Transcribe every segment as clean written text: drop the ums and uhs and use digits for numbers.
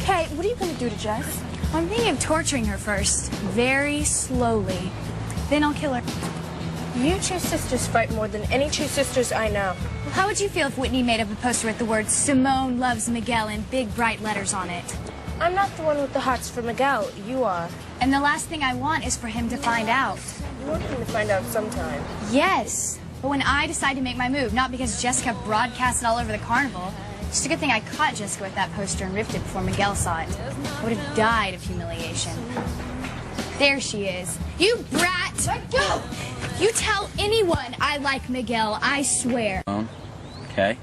Hey, what are you going to do to Jess? Well, I'm thinking of torturing her first, very slowly. Then I'll kill her. You two sisters fight more than any two sisters I know. Well, how would you feel if Whitney made up a poster with the words Simone loves Miguel in big bright letters on it? I'm not the one with the hearts for Miguel. You are. And the last thing I want is for him to find out. You want him to find out sometime. Yes, but when I decide to make my move, not because Jessica broadcast it all over the carnival. It's a good thing I caught Jessica with that poster and ripped it before Miguel saw it. I would have died of humiliation. There she is. You brat! Let go! You tell anyone I like Miguel, I swear. Okay.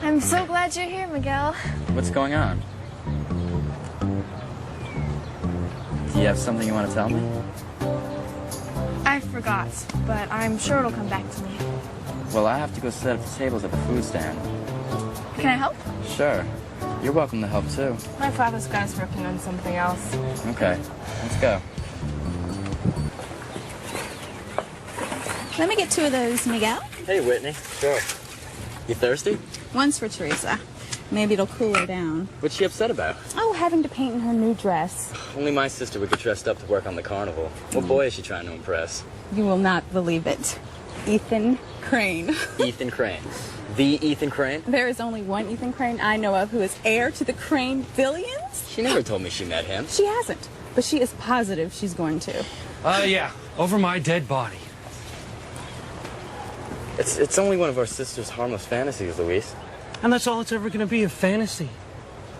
I'm so glad you're here, Miguel. What's going on? Do you have something you want to tell me? I forgot, but I'm sure it'll come back to me. Well, I have to go set up the tables at the food stand. Can I help? Sure. You're welcome to help, too. My father's got us working on something else. Okay. Let's go. Let me get 2 of those, Miguel. Hey, Whitney. Sure. You thirsty? One's for Teresa. Maybe it'll cool her down. What's she upset about? Oh, having to paint in her new dress. Only my sister would get dressed up to work on the carnival. What boy is she trying to impress? You will not believe it. Ethan Crane. Ethan Crane. The Ethan Crane? There is only one Ethan Crane I know of who is heir to the Crane billions. She never told me she met him. She hasn't, but she is positive she's going to. Yeah. Over my dead body. It's only one of our sister's harmless fantasies, Luis. And that's all it's ever going to be, a fantasy.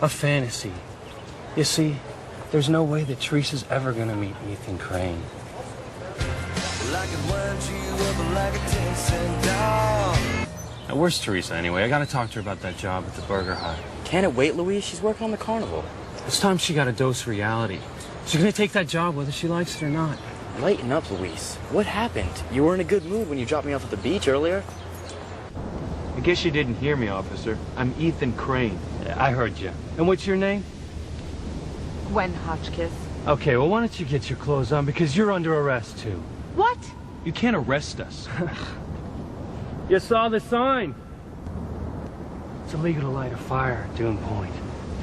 A fantasy. You see, there's no way that Teresa's ever going to meet Ethan Crane. Now, where's Teresa anyway? I got to talk to her about that job at the Burger Hut. Can it wait, Luis? She's working on the carnival. It's time she got a dose of reality. She's going to take that job whether she likes it or not. Lighten up, Luis. What happened? You were in a good mood when you dropped me off at the beach earlier. I guess you didn't hear me, officer. I'm Ethan Crane. I heard you. And what's your name? Gwen Hotchkiss. Okay, well, why don't you get your clothes on, because you're under arrest, too. What? You can't arrest us. You saw the sign. It's illegal to light a fire at Dune Point.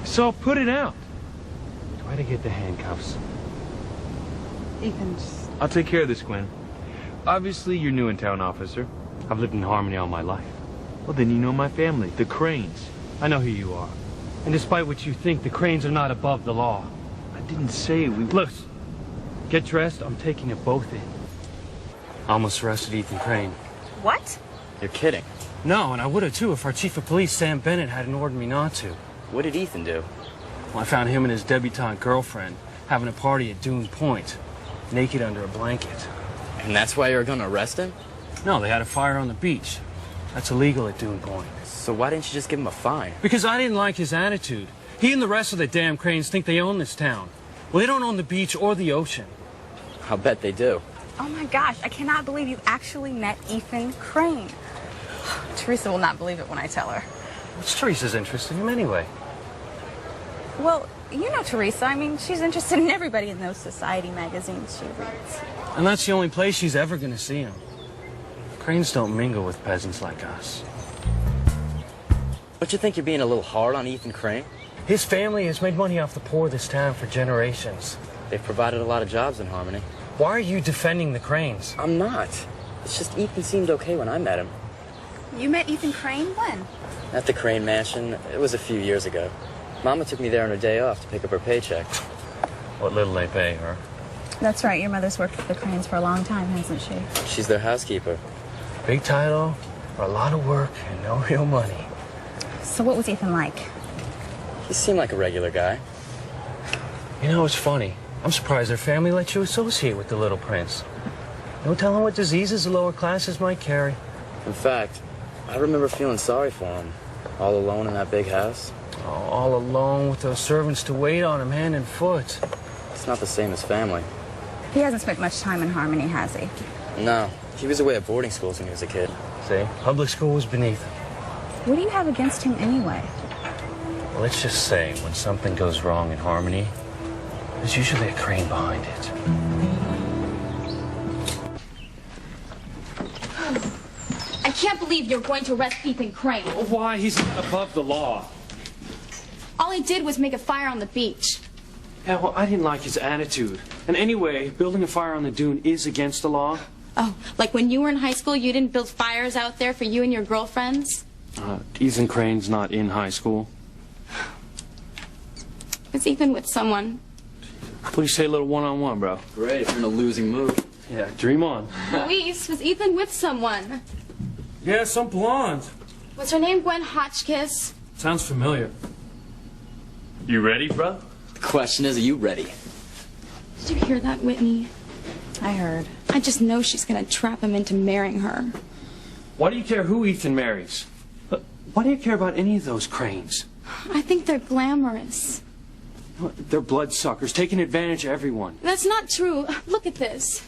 So put it out. Try to get the handcuffs. Ethan, just... I'll take care of this, Gwen. Obviously, you're new in town, officer. I've lived in Harmony all my life. Well, then you know my family, the Cranes. I know who you are. And despite what you think, the Cranes are not above the law. I didn't say we... Look, get dressed. I'm taking you both in. I almost arrested Ethan Crane. What? You're kidding. No, and I would have too if our chief of police, Sam Bennett, hadn't ordered me not to. What did Ethan do? Well, I found him and his debutante girlfriend having a party at Dune Point, naked under a blanket. And that's why you were going to arrest him? No, they had a fire on the beach. That's illegal at Dune Point. So why didn't you just give him a fine? Because I didn't like his attitude. He and the rest of the damn Cranes think they own this town. Well, they don't own the beach or the ocean. I'll bet they do. Oh my gosh, I cannot believe you actually met Ethan Crane. Teresa will not believe it when I tell her. What's Teresa's interest in him anyway? Well, you know Teresa. I mean, she's interested in everybody in those society magazines she reads. And that's the only place she's ever going to see him. Cranes don't mingle with peasants like us. Don't you think you're being a little hard on Ethan Crane? His family has made money off the poor of this town for generations. They've provided a lot of jobs in Harmony. Why are you defending the Cranes? I'm not. It's just Ethan seemed okay when I met him. You met Ethan Crane when? At the Crane Mansion. It was a few years ago. Mama took me there on her day off to pick up her paycheck. What little they pay her. That's right. Your mother's worked for the Cranes for a long time, hasn't she? She's their housekeeper. Big title, a lot of work, and no real money. So what was Ethan like? He seemed like a regular guy. You know, it's funny. I'm surprised their family let you associate with the little prince. No telling what diseases the lower classes might carry. In fact, I remember feeling sorry for him, all alone in that big house. Oh, all alone with those servants to wait on him hand and foot. It's not the same as family. He hasn't spent much time in Harmony, has he? No, he was away at boarding schools when he was a kid. See, public school was beneath him. What do you have against him anyway? Well, let's just say when something goes wrong in Harmony, there's usually a Crane behind it. I can't believe you're going to arrest Ethan Crane. Why? He's not above the law. All he did was make a fire on the beach. Yeah, well, I didn't like his attitude. And anyway, building a fire on the dune is against the law. Oh, like when you were in high school, you didn't build fires out there for you and your girlfriends? Ethan Crane's not in high school. Was Ethan with someone? What do you say, a little one-on-one, bro? Great, if you're in a losing mood. Yeah, dream on. Luis, was Ethan with someone? Yeah, some blonde. Was her name Gwen Hotchkiss? Sounds familiar. You ready, bro? The question is, are you ready? Did you hear that, Whitney? I heard. I just know she's gonna trap him into marrying her. Why do you care who Ethan marries? Why do you care about any of those Cranes? I think they're glamorous. They're bloodsuckers, taking advantage of everyone. That's not true. Look at this.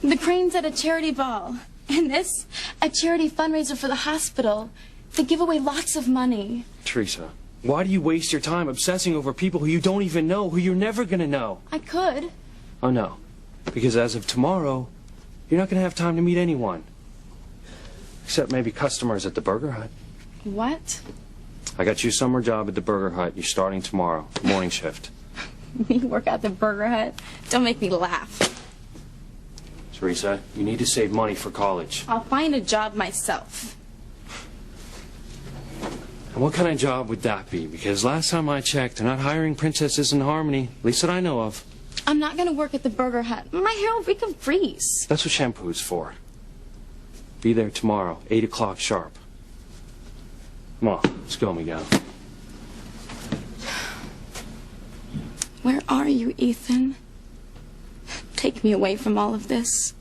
The Cranes at a charity ball. And this, a charity fundraiser for the hospital. They give away lots of money. Teresa, why do you waste your time obsessing over people who you don't even know, who you're never going to know? I could. Oh, no. Because as of tomorrow, you're not going to have time to meet anyone. Except maybe customers at the Burger Hut. What? I got you a summer job at the Burger Hut. You're starting tomorrow, morning shift. Me work at the Burger Hut? Don't make me laugh. Teresa, you need to save money for college. I'll find a job myself. And what kind of job would that be? Because last time I checked, they're not hiring princesses in Harmony, at least that I know of. I'm not gonna work at the Burger Hut. My hair will reek of grease. That's what shampoo's for. Be there tomorrow, 8 o'clock sharp. Come on, let's go, Miguel. Where are you, Ethan? Take me away from all of this.